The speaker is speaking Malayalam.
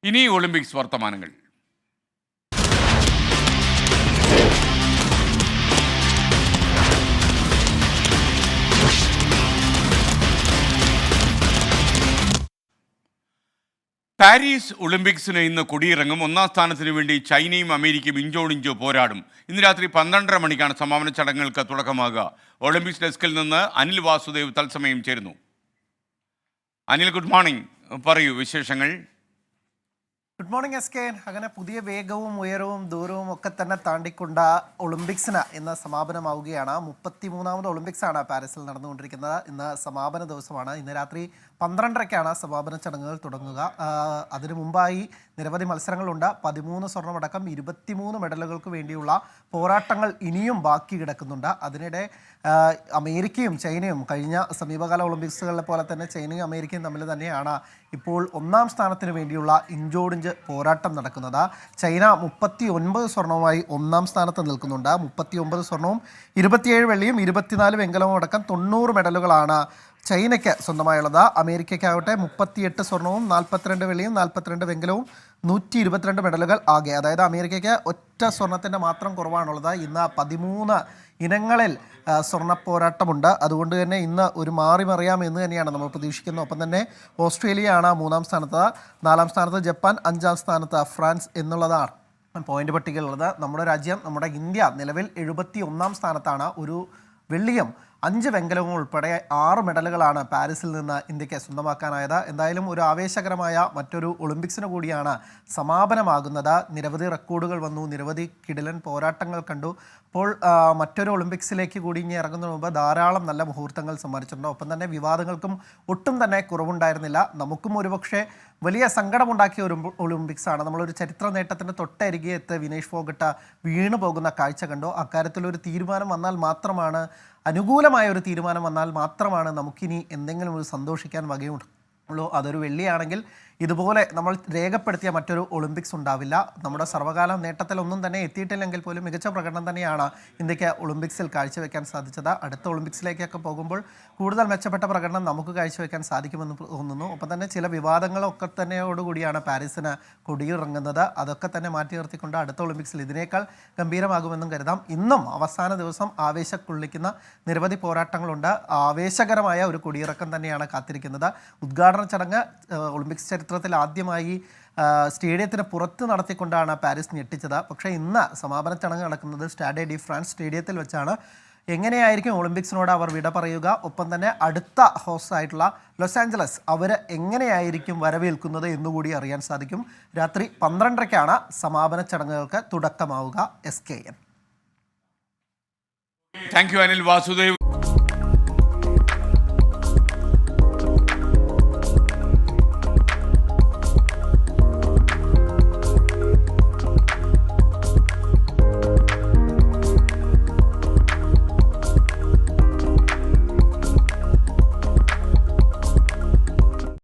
ഇനി ഒളിമ്പിക്സ് വർത്തമാനങ്ങൾ. പാരീസ് ഒളിമ്പിക്സിന് ഇന്ന് കൊടിയിറങ്ങും. ഒന്നാം സ്ഥാനത്തിന് വേണ്ടി ചൈനയും അമേരിക്കയും ഇഞ്ചോടിഞ്ചോ പോരാടും. ഇന്ന് രാത്രി 12:30 മണിക്കാണ് സമാപന ചടങ്ങുകൾക്ക് തുടക്കമാകുക. ഒളിമ്പിക്സ് ഡെസ്കിൽ നിന്ന് അനിൽ വാസുദേവ് തത്സമയം ചേരുന്നു. Anil, good morning. പറയൂ വിശേഷങ്ങൾ. Good morning S K. അങ്ങനെ പുതിയ വേഗവും ഉയരവും ദൂരവും ഒക്കെ തന്നെ താണ്ടിക്കൊണ്ട ഒളിമ്പിക്സിന് ഇന്ന് സമാപനമാവുകയാണ്. 33ാമത് ഒളിമ്പിക്സ് ആണ് പാരീസിൽ നടന്നുകൊണ്ടിരിക്കുന്നത്. ഇന്ന് സമാപന ദിവസമാണ്. ഇന്ന് രാത്രി 12:30ക്കാണ് സമാപന ചടങ്ങുകൾ തുടങ്ങുക. അതിനു മുമ്പായി നിരവധി മത്സരങ്ങളുണ്ട്. 13 സ്വർണ്ണമടക്കം 23 മെഡലുകൾക്ക് വേണ്ടിയുള്ള പോരാട്ടങ്ങൾ ഇനിയും ബാക്കി കിടക്കുന്നുണ്ട്. അതിനിടെ അമേരിക്കയും ചൈനയും കഴിഞ്ഞ സമീപകാല ഒളിമ്പിക്സുകളെ പോലെ തന്നെ ചൈനയും അമേരിക്കയും തമ്മിൽ തന്നെയാണ് ഇപ്പോൾ ഒന്നാം സ്ഥാനത്തിന് വേണ്ടിയുള്ള ഇഞ്ചോടിഞ്ച് പോരാട്ടം നടക്കുന്നത്. ചൈന 39 സ്വർണവുമായി ഒന്നാം സ്ഥാനത്ത് നിൽക്കുന്നുണ്ട്. 39 സ്വർണവും 27 വെള്ളിയും 24 വെങ്കലവും അടക്കം 90 മെഡലുകളാണ് ചൈനയ്ക്ക് സ്വന്തമായുള്ളത്. അമേരിക്കയ്ക്കാവട്ടെ 38 സ്വർണവും 42 വെള്ളിയും 42 വെങ്കലവും 122 മെഡലുകൾ ആകെ. അതായത് അമേരിക്കയ്ക്ക് ഒറ്റ സ്വർണത്തിൻ്റെ മാത്രം കുറവാണുള്ളത്. ഇന്ന് 13 ഇനങ്ങളിൽ സ്വർണ്ണ പോരാട്ടമുണ്ട്. അതുകൊണ്ട് തന്നെ ഇന്ന് ഒരു മാറിമറിയാം എന്ന് തന്നെയാണ് നമ്മൾ പ്രതീക്ഷിക്കുന്നത്. ഒപ്പം തന്നെ ഓസ്ട്രേലിയയാണ് 3-ാം സ്ഥാനത്ത്, 4-ാം സ്ഥാനത്ത് ജപ്പാൻ, 5-ാം സ്ഥാനത്ത് ഫ്രാൻസ് എന്നുള്ളതാണ് പോയിന്റ് പട്ടികയിലുള്ളത്. നമ്മുടെ രാജ്യം, നമ്മുടെ ഇന്ത്യ നിലവിൽ 71-ാം സ്ഥാനത്താണ്. ഒരു വെള്ളിയും 5 വെങ്കലവും ഉൾപ്പെടെ 6 മെഡലുകളാണ് പാരീസിൽ നിന്ന് ഇന്ത്യക്ക് സ്വന്തമാക്കാനായത്. എന്തായാലും ഒരു ആവേശകരമായ മറ്റൊരു ഒളിമ്പിക്സിന് കൂടിയാണ് സമാപനമാകുന്നത്. നിരവധി റെക്കോർഡുകൾ വന്നു, നിരവധി കിടിലൻ പോരാട്ടങ്ങൾ കണ്ടു. അപ്പോൾ മറ്റൊരു ഒളിമ്പിക്സിലേക്ക് കൂടി ഇനി ഇറങ്ങുന്നതിന് മുമ്പ് ധാരാളം നല്ല മുഹൂർത്തങ്ങൾ സമ്മാനിച്ചിട്ടുണ്ട്. ഒപ്പം തന്നെ വിവാദങ്ങൾക്കും ഒട്ടും തന്നെ കുറവുണ്ടായിരുന്നില്ല. നമുക്കും ഒരുപക്ഷെ വലിയ സങ്കടമുണ്ടാക്കിയ ഒരു ഒളിമ്പിക്സാണ്. നമ്മളൊരു ചരിത്ര നേട്ടത്തിൻ്റെ തൊട്ടരികെ എത്തി വിനേഷ് ഫോഗട്ട് വീണു പോകുന്ന കാഴ്ച കണ്ടു. അക്കാര്യത്തിലൊരു തീരുമാനം വന്നാൽ മാത്രമാണ്, അനുകൂലമായ ഒരു തീരുമാനം വന്നാൽ മാത്രമാണ് നമുക്കിനി എന്തെങ്കിലും ഒരു സന്തോഷിക്കാൻ വകയുള്ളൂ. അതൊരു വെള്ളിയാണെങ്കിൽ ഇതുപോലെ നമ്മൾ രേഖപ്പെടുത്തിയ മറ്റൊരു ഒളിമ്പിക്സ് ഉണ്ടാവില്ല. നമ്മുടെ സർവ്വകാല നേട്ടത്തിലൊന്നും തന്നെ എത്തിയിട്ടില്ലെങ്കിൽ പോലും മികച്ച പ്രകടനം തന്നെയാണ് ഇന്ത്യക്ക് ഒളിമ്പിക്സിൽ കാഴ്ചവെക്കാൻ സാധിച്ചത്. അടുത്ത ഒളിമ്പിക്സിലേക്കൊക്കെ പോകുമ്പോൾ കൂടുതൽ മെച്ചപ്പെട്ട പ്രകടനം നമുക്ക് കാഴ്ചവെക്കാൻ സാധിക്കുമെന്ന് തോന്നുന്നു. ഒപ്പം തന്നെ ചില വിവാദങ്ങളൊക്കെ തന്നെയോടുകൂടിയാണ് പാരീസിന് കൊടിയിറങ്ങുന്നത്. അതൊക്കെ തന്നെ മാറ്റി നിർത്തിക്കൊണ്ട് അടുത്ത ഒളിമ്പിക്സിൽ ഇതിനേക്കാൾ ഗംഭീരമാകുമെന്നും കരുതാം. ഇന്നും അവസാന ദിവസം ആവേശക്കൊള്ളിക്കുന്ന നിരവധി പോരാട്ടങ്ങളുണ്ട്. ആവേശകരമായ ഒരു കൊടിയിറക്കം തന്നെയാണ് കാത്തിരിക്കുന്നത്. ഉദ്ഘാടന ചടങ്ങ് ഒളിമ്പിക്സ് ചരിത്രത്തിൽ ആദ്യമായി സ്റ്റേഡിയത്തിന് പുറത്ത് നടത്തിക്കൊണ്ടാണ് പാരീസ് ഞെട്ടിച്ചത്. പക്ഷേ ഇന്ന് സമാപന ചടങ്ങ് നടക്കുന്നത് സ്റ്റാഡെ ഡി ഫ്രാൻസ് സ്റ്റേഡിയത്തിൽ വെച്ചാണ്. എങ്ങനെയായിരിക്കും ഒളിമ്പിക്സിനോട് അവർ വിട പറയുക, ഒപ്പം തന്നെ അടുത്ത ഹോസ്റ്റ് ആയിട്ടുള്ള ലോസ് ആഞ്ചലസ് അവർ എങ്ങനെയായിരിക്കും വരവേൽക്കുന്നത് എന്നുകൂടി അറിയാൻ സാധിക്കും. രാത്രി 12:30ക്കാണ് സമാപന ചടങ്ങുകൾക്ക് തുടക്കമാവുക. SKN. Thank you Anil Vasudev.